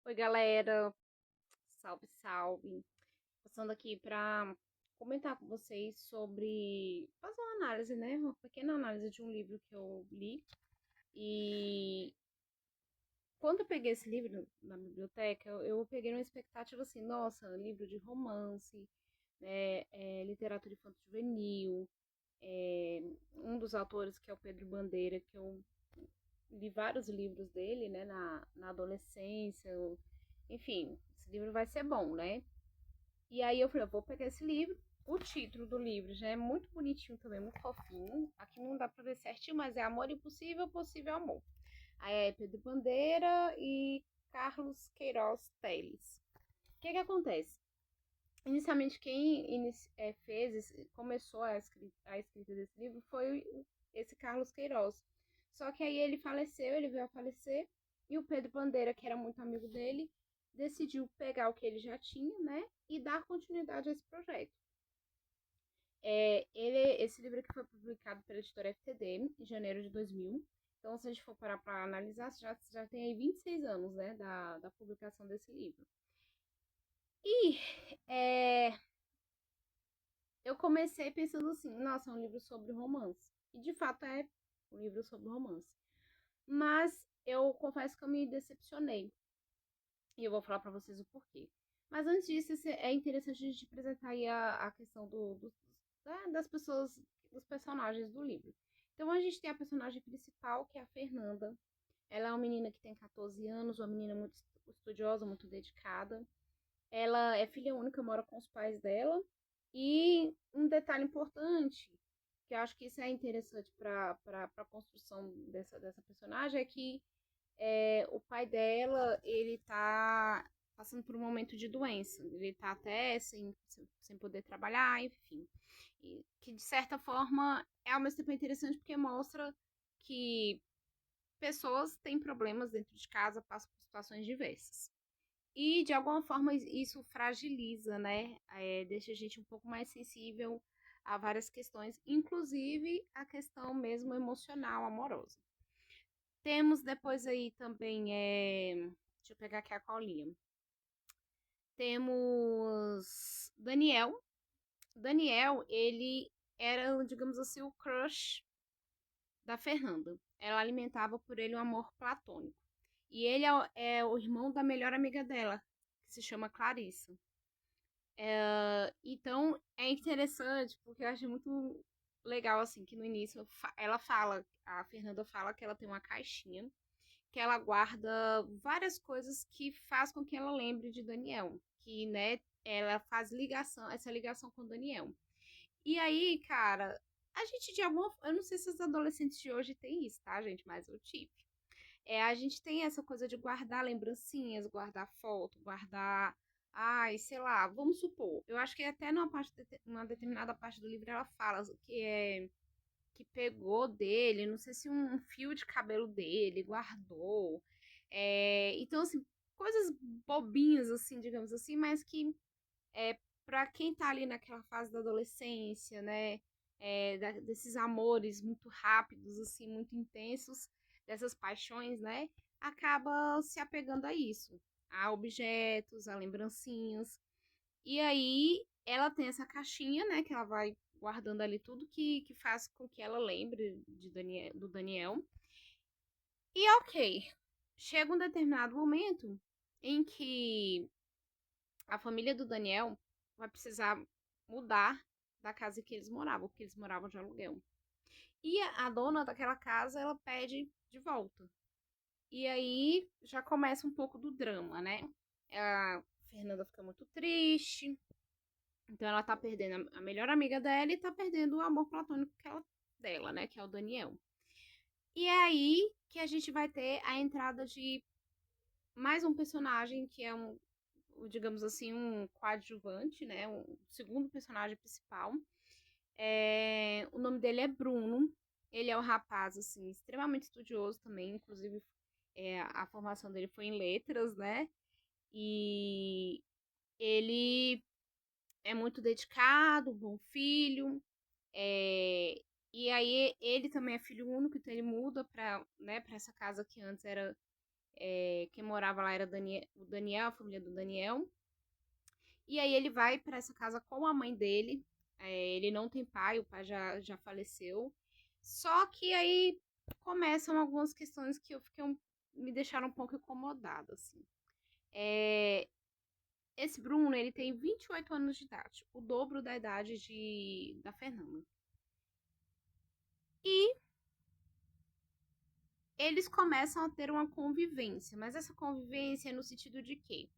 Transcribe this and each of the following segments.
Oi, galera. Salve, salve. Passando aqui para comentar com vocês sobre fazer uma análise, né? Uma pequena análise de um livro que eu li. E quando eu peguei esse livro na biblioteca, eu peguei uma expectativa assim, nossa, livro de romance, né? Literatura infanto juvenil. Um dos autores, que é o Pedro Bandeira, que eu li vários livros dele, né, na adolescência. Enfim, esse livro vai ser bom, né? E aí eu falei, eu vou pegar esse livro. O título do livro já é muito bonitinho também, muito fofinho. Aqui não dá pra ver certinho, mas é Amor Impossível, Possível Amor. Aí é Pedro Bandeira e Carlos Queiroz Teles. O que que acontece? Inicialmente, quem começou a escrita desse livro foi esse Carlos Queiroz. Só que aí ele faleceu, ele veio a falecer, e o Pedro Bandeira, que era muito amigo dele, decidiu pegar o que ele já tinha, né, e dar continuidade a esse projeto. Esse livro aqui foi publicado pela editora FTD em janeiro de 2000. Então, se a gente for parar para analisar, já tem aí 26 anos, né, da publicação desse livro. E é, eu comecei pensando assim, nossa, é um livro sobre romance. E de fato é um livro sobre romance. Mas eu confesso que eu me decepcionei. E eu vou falar pra vocês o porquê. Mas antes disso, é interessante a gente apresentar aí a questão das pessoas, dos personagens do livro. Então a gente tem a personagem principal, que é a Fernanda. Ela é uma menina que tem 14 anos, uma menina muito estudiosa, muito dedicada. Ela é filha única, mora com os pais dela. E um detalhe importante, que eu acho que isso é interessante para a construção dessa personagem, é que o pai dela, ele tá passando por um momento de doença. Ele tá até sem poder trabalhar, enfim. E que, de certa forma, é ao mesmo tempo interessante porque mostra que pessoas têm problemas dentro de casa, passam por situações diversas. E, de alguma forma, isso fragiliza, né? Deixa a gente um pouco mais sensível a várias questões, inclusive a questão mesmo emocional, amorosa. Temos depois aí também, deixa eu pegar aqui a colinha. Temos Daniel. Daniel, ele era, digamos assim, o crush da Fernanda. Ela alimentava por ele um amor platônico. E ele é o irmão da melhor amiga dela, que se chama Clarissa. Então, é interessante, porque eu acho muito legal, assim, que no início a Fernanda fala que ela tem uma caixinha, que ela guarda várias coisas que faz com que ela lembre de Daniel, que, né, ela faz essa ligação com Daniel. E aí, cara, a gente de alguma, eu não sei se os adolescentes de hoje têm isso, tá, gente, mas eu tive. A gente tem essa coisa de guardar lembrancinhas, guardar foto, guardar. Ai, sei lá, vamos supor. Eu acho que até numa determinada parte do livro ela fala que pegou dele, não sei se um fio de cabelo dele, guardou. Então, assim, coisas bobinhas, assim, digamos assim, mas que para quem tá ali naquela fase da adolescência, né? Desses amores muito rápidos, assim, muito intensos, dessas paixões, né? Acaba se apegando a isso, a objetos, a lembrancinhas. E aí ela tem essa caixinha, né? Que ela vai guardando ali tudo que faz com que ela lembre do Daniel. E ok, chega um determinado momento em que a família do Daniel vai precisar mudar da casa que eles moravam, porque eles moravam de aluguel. E a dona daquela casa, ela pede de volta. E aí já começa um pouco do drama, né? A Fernanda fica muito triste. Então ela tá perdendo a melhor amiga dela e tá perdendo o amor platônico dela, né? Que é o Daniel. E é aí que a gente vai ter a entrada de mais um personagem que é digamos assim, um coadjuvante, né? Um segundo personagem principal. O nome dele é Bruno. Ele é um rapaz, assim, extremamente estudioso também. Inclusive, a formação dele foi em letras, né? E ele é muito dedicado, bom filho. É, e aí, ele também é filho único, então ele muda para, né, para essa casa que antes Quem morava lá era o Daniel, a família do Daniel. E aí ele vai para essa casa com a mãe dele. Ele não tem pai, o pai já faleceu. Só que aí começam algumas questões que me deixaram um pouco incomodada, assim. Esse Bruno, ele tem 28 anos de idade, o dobro da idade da Fernanda. E eles começam a ter uma convivência, mas essa convivência é no sentido de que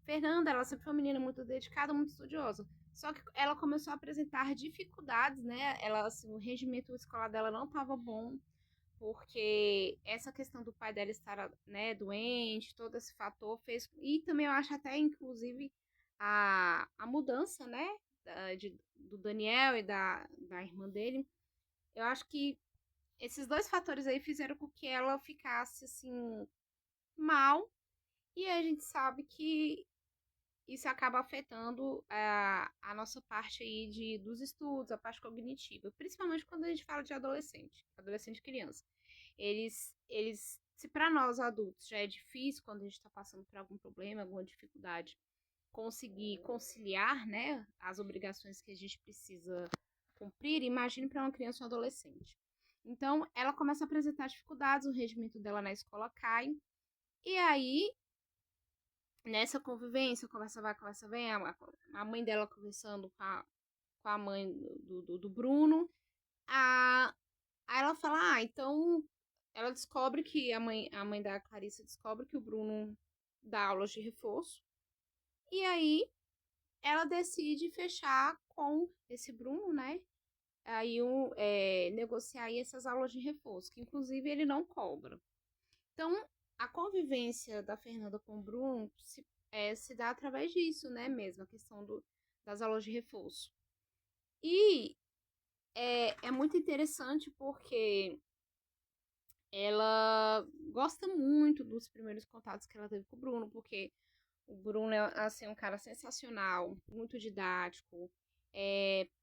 Fernanda, ela sempre foi uma menina muito dedicada, muito estudiosa. Só que ela começou a apresentar dificuldades, né? Ela, assim, o rendimento escolar dela não estava bom, porque essa questão do pai dela estar, né, doente, todo esse fator fez. E também eu acho até, inclusive, a mudança, né, do Daniel e da irmã dele. Eu acho que esses dois fatores aí fizeram com que ela ficasse, assim, mal. E a gente sabe que isso acaba afetando a nossa parte aí dos estudos, a parte cognitiva, principalmente quando a gente fala de adolescente e criança. Se para nós adultos já é difícil quando a gente está passando por algum problema, alguma dificuldade, conseguir conciliar, né, as obrigações que a gente precisa cumprir, imagine para uma criança ou um adolescente. Então, ela começa a apresentar dificuldades, o rendimento dela na escola cai, e aí nessa convivência, conversa vai, conversa vem, a mãe dela conversando com a mãe do Bruno, aí ela fala, então ela descobre que a mãe da Clarissa descobre que o Bruno dá aulas de reforço, e aí ela decide fechar com esse Bruno, né? Aí negociar aí essas aulas de reforço, que inclusive ele não cobra. Então, a convivência da Fernanda com o Bruno se dá através disso, né, mesmo, a questão das aulas de reforço. E é muito interessante porque ela gosta muito dos primeiros contatos que ela teve com o Bruno, porque o Bruno é assim, um cara sensacional, muito didático.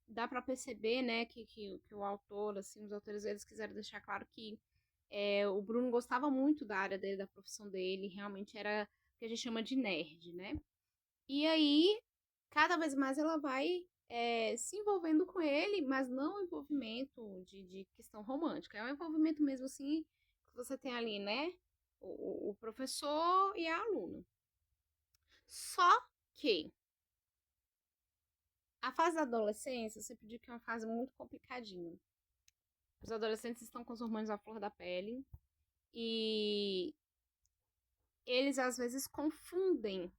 Dá para perceber, né, que o autor, assim, os autores, eles quiseram deixar claro que o Bruno gostava muito da área dele, da profissão dele, realmente era o que a gente chama de nerd, né? E aí, cada vez mais ela vai se envolvendo com ele, mas não um envolvimento de questão romântica, é um envolvimento mesmo assim, que você tem ali, né? O professor e a aluna. Só que a fase da adolescência, eu sempre digo que é uma fase muito complicadinha. Os adolescentes estão com os hormônios à flor da pele e eles às vezes confundem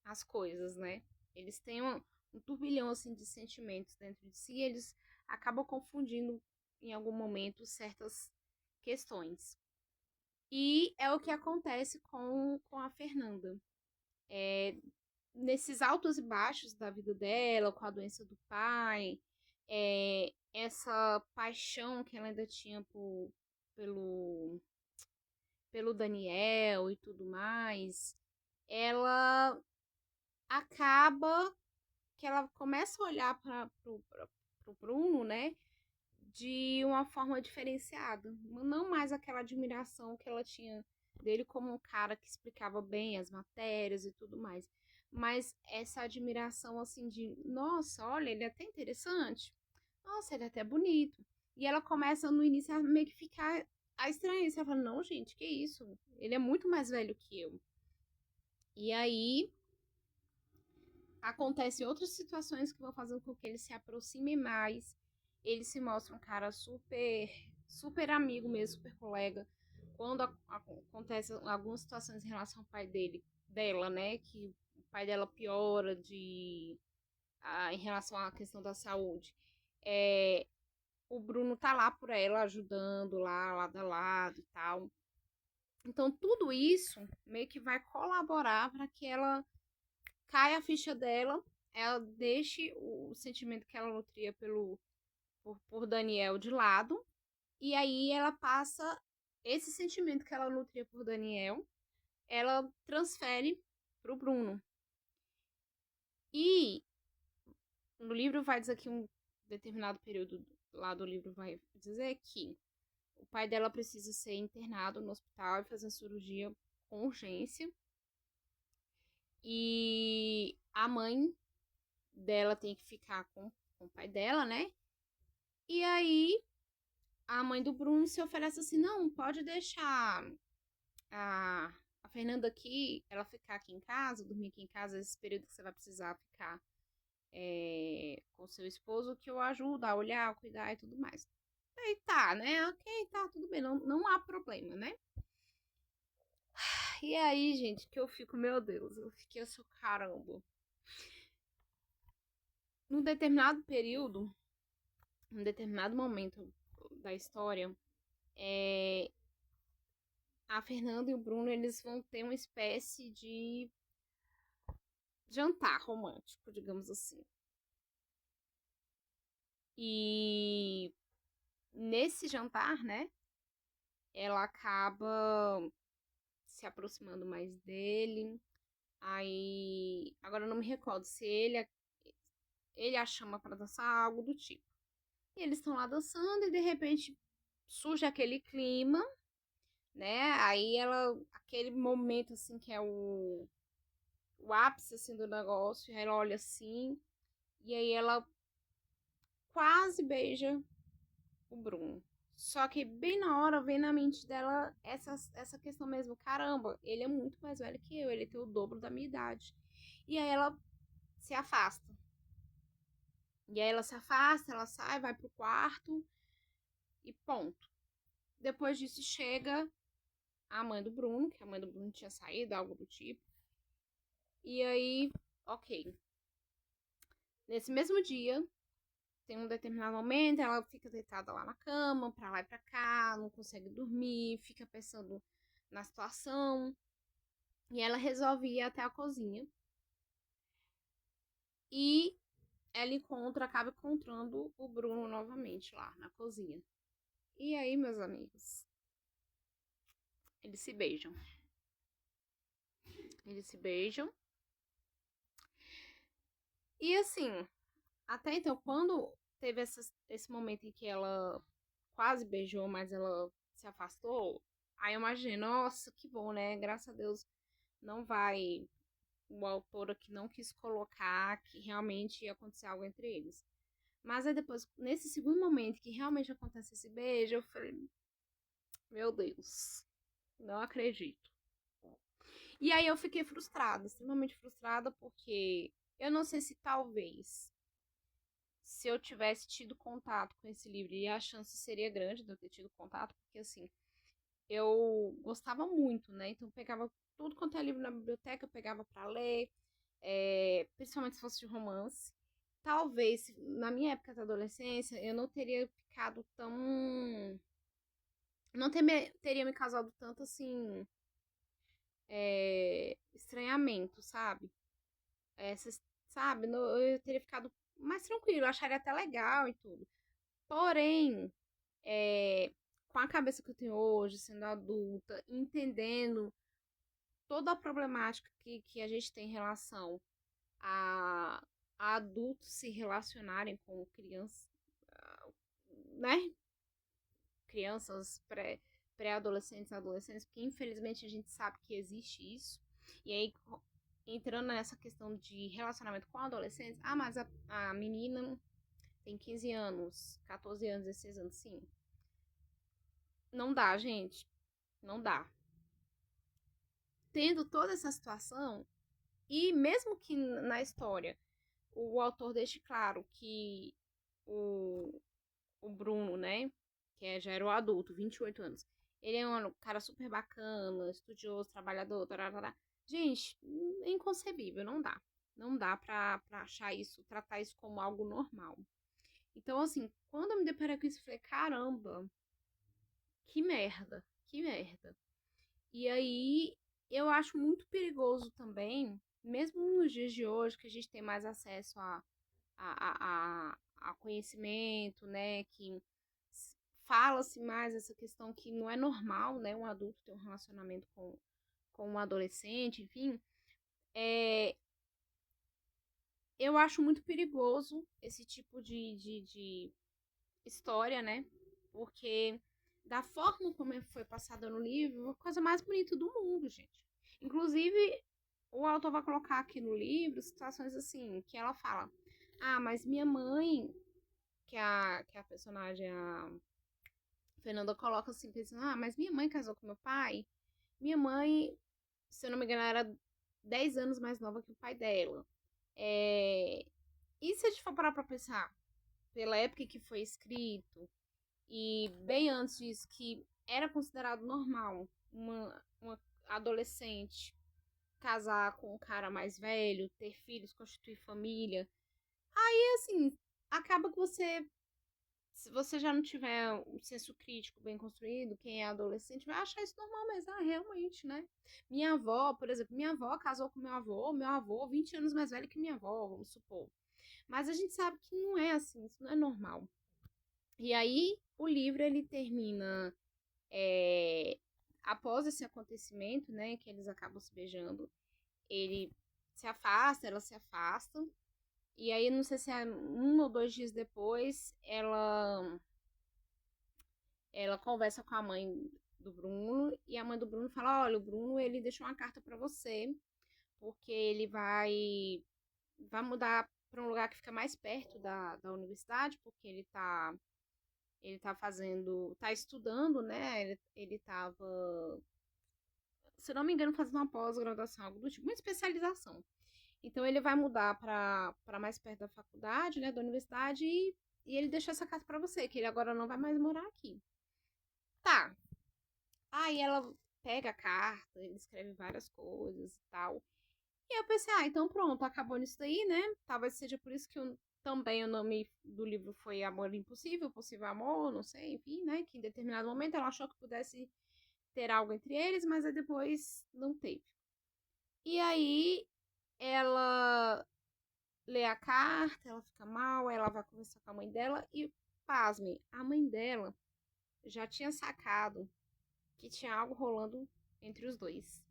as coisas, né? Eles têm um turbilhão assim de sentimentos dentro de si, e eles acabam confundindo em algum momento certas questões. E é o que acontece com a Fernanda. Nesses altos e baixos da vida dela, com a doença do pai, essa paixão que ela ainda tinha pelo, pelo Daniel e tudo mais, ela acaba que ela começa a olhar para o Bruno, né, de uma forma diferenciada. Não mais aquela admiração que ela tinha dele como um cara que explicava bem as matérias e tudo mais. Mas essa admiração, assim, de nossa, olha, ele é até interessante. Nossa, ele é até bonito. E ela começa no início a meio que ficar a estranha. Ela fala, não, gente, que isso? Ele é muito mais velho que eu. E aí acontecem outras situações que vão fazendo com que ele se aproxime mais. Ele se mostra um cara super amigo mesmo, super colega. Quando acontecem algumas situações em relação ao pai dela, né, que o pai dela piora em relação à questão da saúde, o Bruno tá lá por ela, ajudando lá, lado a lado e tal. Então, tudo isso meio que vai colaborar para que ela cai a ficha dela, ela deixe o sentimento que ela nutria por Daniel de lado, e aí ela passa esse sentimento que ela nutria por Daniel, ela transfere pro Bruno. E no livro vai dizer que um determinado período lá do livro vai dizer que o pai dela precisa ser internado no hospital e fazer cirurgia com urgência. E a mãe dela tem que ficar com o pai dela, né? E aí a mãe do Bruno se oferece assim: não, pode deixar a, a Fernanda aqui, ela ficar aqui em casa, dormir aqui em casa, esse período que você vai precisar ficar com seu esposo, que eu ajudo a olhar, a cuidar e tudo mais. Aí tá, né? Ok, tá, tudo bem, não há problema, né? E aí, gente, que eu fico, meu Deus, eu fiquei assim, caramba. Num determinado período, num determinado momento da história, a Fernanda e o Bruno, eles vão ter uma espécie de jantar romântico, digamos assim. E nesse jantar, né, ela acaba se aproximando mais dele. Aí, agora eu não me recordo se ele a chama para dançar, algo do tipo. E eles estão lá dançando e de repente surge aquele clima, né? Aí aquele momento assim que é o ápice assim do negócio, ela olha assim e aí ela quase beija o Bruno. Só que bem na hora vem na mente dela essa questão mesmo. Caramba, ele é muito mais velho que eu, ele tem o dobro da minha idade. E aí ela se afasta. E aí ela se afasta, ela sai, vai pro quarto e ponto. Depois disso chega a mãe do Bruno, que a mãe do Bruno tinha saído, algo do tipo. E aí, ok. Nesse mesmo dia, tem um determinado momento, ela fica deitada lá na cama, pra lá e pra cá, não consegue dormir, fica pensando na situação. E ela resolve ir até a cozinha. E ela acaba encontrando o Bruno novamente lá na cozinha. E aí, meus amigos, eles se beijam. Eles se beijam. E assim, até então, quando teve esse momento em que ela quase beijou, mas ela se afastou, aí eu imaginei, nossa, que bom, né? Graças a Deus não vai. O autor aqui não quis colocar que realmente ia acontecer algo entre eles. Mas aí depois, nesse segundo momento que realmente acontece esse beijo, eu falei, meu Deus, não acredito. E aí eu fiquei frustrada, extremamente frustrada, porque eu não sei se talvez se eu tivesse tido contato com esse livro, e a chance seria grande de eu ter tido contato, porque assim, eu gostava muito, né? Então eu pegava tudo quanto é livro na biblioteca, eu pegava para ler, principalmente se fosse de romance. Talvez, na minha época da adolescência, eu não teria ficado tão. Não teria me causado tanto assim. Estranhamento, sabe? Sabe? Eu teria ficado mais tranquilo, eu acharia até legal e tudo. Porém, com a cabeça que eu tenho hoje, sendo adulta, entendendo toda a problemática que a gente tem em relação a adultos se relacionarem com crianças, né? Crianças pré-adolescentes, adolescentes, porque infelizmente a gente sabe que existe isso. E aí, entrando nessa questão de relacionamento com adolescentes, mas a menina tem 15 anos, 14 anos, 16 anos, sim. Não dá, gente. Não dá. Tendo toda essa situação, e mesmo que na história o autor deixe claro que o Bruno, né, já era o adulto, 28 anos, ele é um cara super bacana, estudioso, trabalhador, tarará. Gente, é inconcebível, não dá. Não dá pra achar isso, tratar isso como algo normal. Então, assim, quando eu me deparei com isso, eu falei, caramba, que merda, que merda. E aí, eu acho muito perigoso também, mesmo nos dias de hoje, que a gente tem mais acesso a conhecimento, né? Que fala-se mais essa questão que não é normal, né? Um adulto ter um relacionamento com um adolescente, enfim. Eu acho muito perigoso esse tipo de história, né? Porque da forma como foi passada no livro, a coisa mais bonita do mundo, gente. Inclusive, o autor vai colocar aqui no livro situações assim, que ela fala: ah, mas minha mãe, que a personagem, a Fernanda coloca assim, pensando: ah, mas minha mãe casou com meu pai. Minha mãe, se eu não me engano, era 10 anos mais nova que o pai dela. E se a gente for parar pra pensar, pela época que foi escrito, e bem antes disso, que era considerado normal uma adolescente casar com um cara mais velho, ter filhos, constituir família. Aí, assim, acaba que você, se você já não tiver um senso crítico bem construído, quem é adolescente vai achar isso normal, mas realmente, né? Minha avó, por exemplo, minha avó casou com meu avô 20 anos mais velho que minha avó, vamos supor. Mas a gente sabe que não é assim, isso não é normal. E aí, o livro, ele termina é, após esse acontecimento, né, que eles acabam se beijando, ele se afasta, ela se afasta, e aí, não sei se é 1 ou 2 dias depois, ela conversa com a mãe do Bruno, e a mãe do Bruno fala: olha, o Bruno, ele deixou uma carta para você, porque ele vai mudar para um lugar que fica mais perto da universidade, porque ele tá fazendo, tá estudando, né? Ele tava, se não me engano, fazendo uma pós-graduação, algo do tipo, uma especialização. Então ele vai mudar para mais perto da faculdade, né, da universidade, e ele deixou essa carta para você, que ele agora não vai mais morar aqui. Tá. Aí ela pega a carta, ele escreve várias coisas e tal. E eu pensei: ah, então pronto, acabou nisso daí, né? Talvez seja por isso que também o nome do livro foi Amor Impossível, Possível Amor, não sei, enfim, né? Que em determinado momento ela achou que pudesse ter algo entre eles, mas aí depois não teve. E aí ela lê a carta, ela fica mal, ela vai conversar com a mãe dela e, pasme, a mãe dela já tinha sacado que tinha algo rolando entre os dois.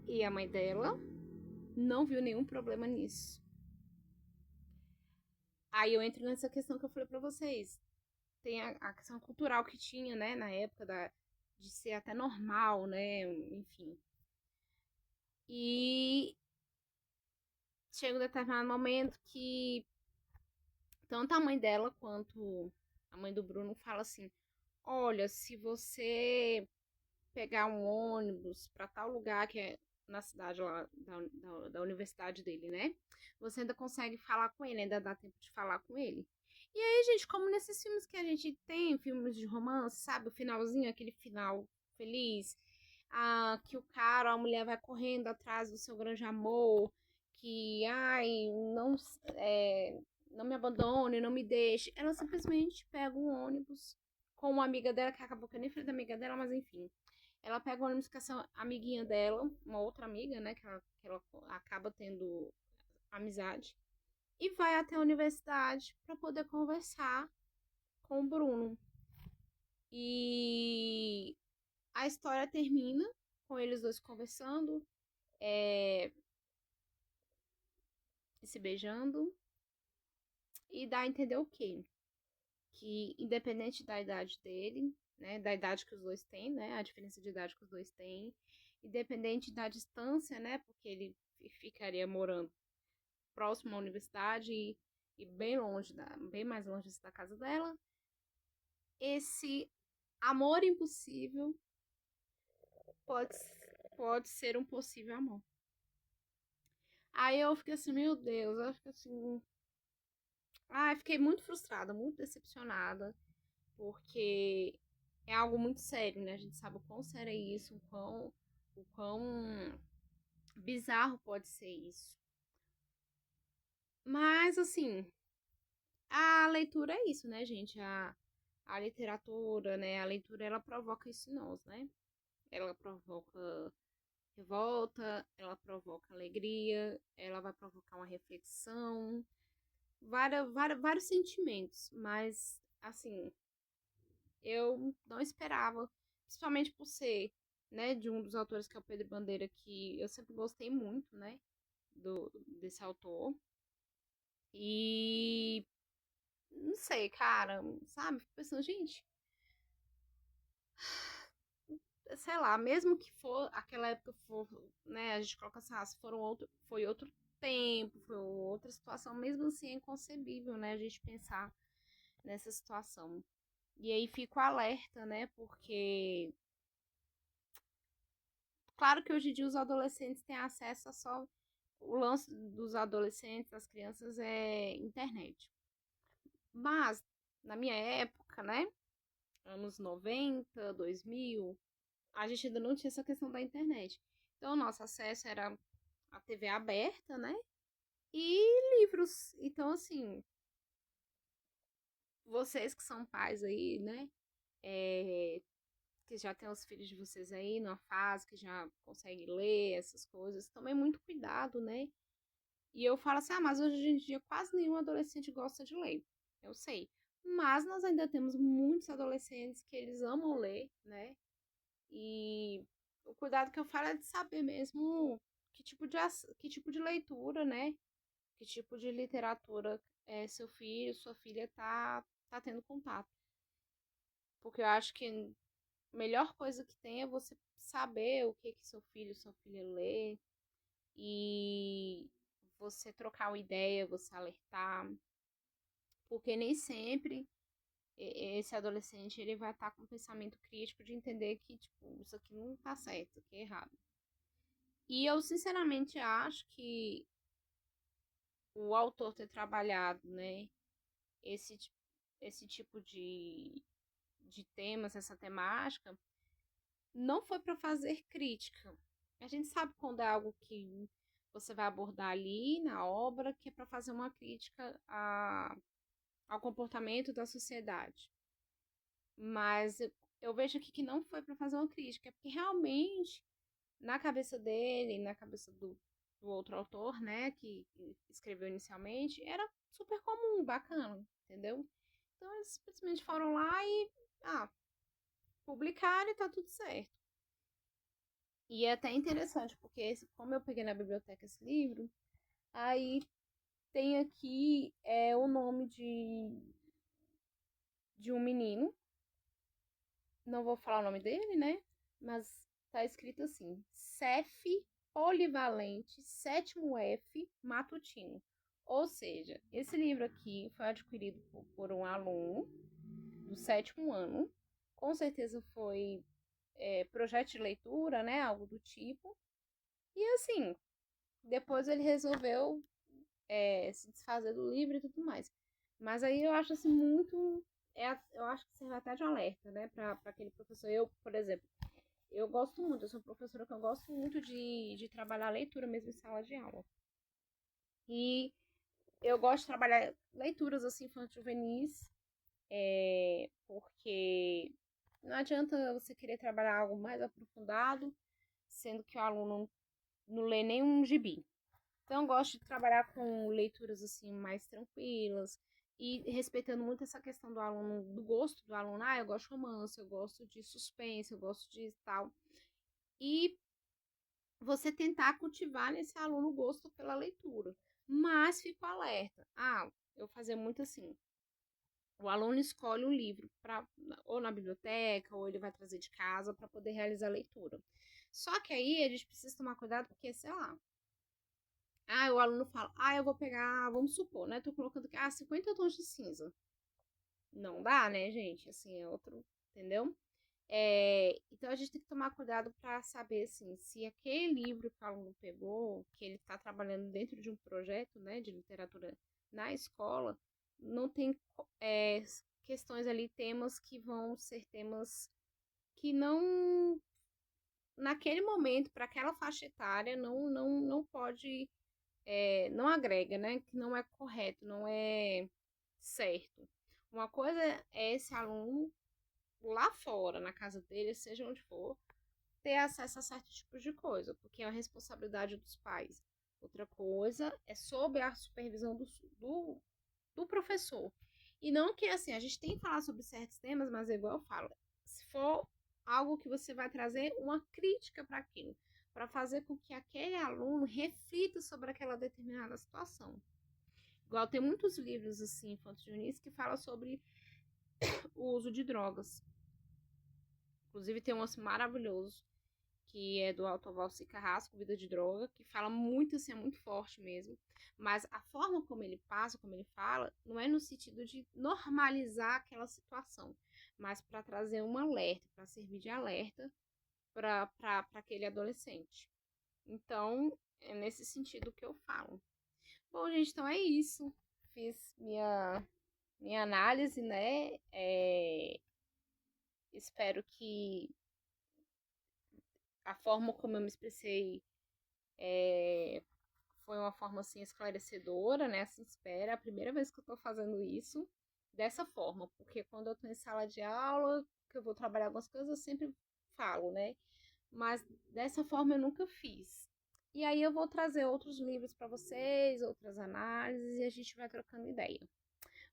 E a mãe dela não viu nenhum problema nisso. Aí eu entro nessa questão que eu falei pra vocês. Tem a questão cultural que tinha, né, na época de ser até normal, né, enfim. E chega um determinado momento que tanto a mãe dela quanto a mãe do Bruno fala assim: olha, se você pegar um ônibus para tal lugar que é na cidade lá da universidade dele, né? Você ainda consegue falar com ele, ainda dá tempo de falar com ele. E aí, gente, como nesses filmes que a gente tem, filmes de romance, sabe? O finalzinho, aquele final feliz, que o cara, a mulher vai correndo atrás do seu grande amor, que, ai, não, não me abandone, não me deixe. Ela simplesmente pega um ônibus com uma amiga dela, que acabou que eu nem falei da amiga dela, mas enfim. Ela pega o ônibus com essa amiguinha dela, uma outra amiga, né, que ela acaba tendo amizade, e vai até a universidade para poder conversar com o Bruno. E a história termina com eles dois conversando, se beijando, e dá a entender o quê? Que independente da idade dele, né, da idade que os dois têm, né, a diferença de idade que os dois têm, independente da distância, né, porque ele ficaria morando próximo à universidade e bem longe, bem mais longe da casa dela, esse amor impossível pode, pode ser um possível amor. Aí eu fiquei assim, meu Deus, eu fiquei assim. Ai, fiquei muito frustrada, muito decepcionada, porque é algo muito sério, né? A gente sabe o quão sério é isso, o quão bizarro pode ser isso. Mas, assim, a leitura é isso, né, gente? A literatura, né? A leitura, ela provoca isso em nós, né? Ela provoca revolta, ela provoca alegria, ela vai provocar uma reflexão, vários sentimentos. Mas, assim, eu não esperava, principalmente por ser, né, de um dos autores que é o Pedro Bandeira, que eu sempre gostei muito, né, desse autor. E Não sei, cara, sabe? Fico pensando, gente, sei lá, mesmo que for aquela época for, né, a gente coloca assim, se foram foi outro tempo, foi outra situação, mesmo assim é inconcebível, né, a gente pensar nessa situação. E aí fico alerta, né, porque claro que hoje em dia os adolescentes têm acesso a só o lance dos adolescentes, das crianças é internet. Mas na minha época, né, anos 90, 2000, a gente ainda não tinha essa questão da internet. Então, o nosso acesso era a TV aberta, né? E livros. Então, assim, vocês que são pais aí, né? Que já tem os filhos de vocês aí numa fase que já conseguem ler essas coisas, tomem muito cuidado, né? E eu falo assim, mas hoje em dia quase nenhum adolescente gosta de ler. Eu sei. Mas nós ainda temos muitos adolescentes que eles amam ler, né? E o cuidado que eu falo é de saber mesmo que tipo de leitura, né? Que tipo de literatura seu filho, sua filha tá tendo contato. Porque eu acho que a melhor coisa que tem é você saber o que seu filho, sua filha lê e você trocar uma ideia, você alertar, porque nem sempre esse adolescente ele vai estar com um pensamento crítico de entender que tipo, isso aqui não tá certo, isso aqui é errado. E eu sinceramente acho que o autor ter trabalhado, né, esse, esse tipo de temas, essa temática, não foi para fazer crítica. A gente sabe quando é algo que você vai abordar ali na obra, que é para fazer uma crítica ao comportamento da sociedade. Mas eu vejo aqui que não foi para fazer uma crítica, é porque realmente na cabeça dele, na cabeça do outro autor, né, que escreveu inicialmente, era super comum, bacana, entendeu? Então eles simplesmente foram lá e, publicaram e tá tudo certo. E é até interessante, porque como eu peguei na biblioteca esse livro, aí tem aqui o nome de um menino, não vou falar o nome dele, né? Mas tá escrito assim: Cef Polivalente, sétimo F, Matutino. Ou seja, esse livro aqui foi adquirido por um aluno do sétimo ano. Com certeza foi projeto de leitura, né? Algo do tipo. E assim, depois ele resolveu se desfazer do livro e tudo mais. Mas aí eu acho assim muito. Eu acho que serve até de alerta, né? Para aquele professor. Eu, por exemplo, eu gosto muito, eu sou professora que eu gosto muito de trabalhar a leitura mesmo em sala de aula. E eu gosto de trabalhar leituras assim infanto-juvenis, porque não adianta você querer trabalhar algo mais aprofundado, sendo que o aluno não lê nenhum gibi. Então, eu gosto de trabalhar com leituras assim mais tranquilas e respeitando muito essa questão do aluno, do gosto do aluno. Eu gosto de romance, eu gosto de suspense, eu gosto de tal. E você tentar cultivar nesse aluno o gosto pela leitura. Mas fico alerta. Eu fazia muito assim. O aluno escolhe um livro ou na biblioteca, ou ele vai trazer de casa para poder realizar a leitura. Só que aí a gente precisa tomar cuidado, porque, sei lá, o aluno fala, eu vou pegar, vamos supor, né? Tô colocando aqui, 50 tons de cinza. Não dá, né, gente? Assim, é outro, entendeu? Então a gente tem que tomar cuidado para saber, assim, se aquele livro que o aluno pegou, que ele está trabalhando dentro de um projeto, né, de literatura na escola, não tem questões ali, temas que vão ser temas que não, naquele momento, para aquela faixa etária, não pode não agrega, né? Que não é correto, não é certo. Uma coisa é esse aluno lá fora, na casa dele, seja onde for, ter acesso a certos tipos de coisa, porque é a responsabilidade dos pais. Outra coisa é sob a supervisão do professor. E não que assim, a gente tem que falar sobre certos temas, mas é igual eu falo, se for algo que você vai trazer uma crítica para aquilo, para fazer com que aquele aluno reflita sobre aquela determinada situação. Igual tem muitos livros, assim, infanto-juvenis, que falam sobre o uso de drogas. Inclusive tem um assim, maravilhoso, que é do autor Valci Carrasco, Vida de Droga, que fala muito, assim, é muito forte mesmo. Mas a forma como ele passa, como ele fala, não é no sentido de normalizar aquela situação, mas para trazer um alerta, para servir de alerta para aquele adolescente. Então, é nesse sentido que eu falo. Bom, gente, então é isso. Fiz minha análise, né? Espero que a forma como eu me expressei foi uma forma assim esclarecedora, né? Assim espera. É a primeira vez que eu tô fazendo isso dessa forma, porque quando eu tô em sala de aula, que eu vou trabalhar algumas coisas, eu sempre falo, né? Mas dessa forma eu nunca fiz. E aí eu vou trazer outros livros para vocês, outras análises e a gente vai trocando ideia.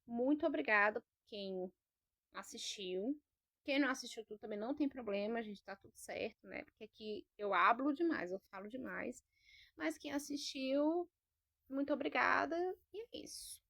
Muito obrigada por quem assistiu. Quem não assistiu tudo também não tem problema, a gente tá tudo certo, né? Porque aqui eu hablo demais, eu falo demais. Mas quem assistiu, muito obrigada e é isso.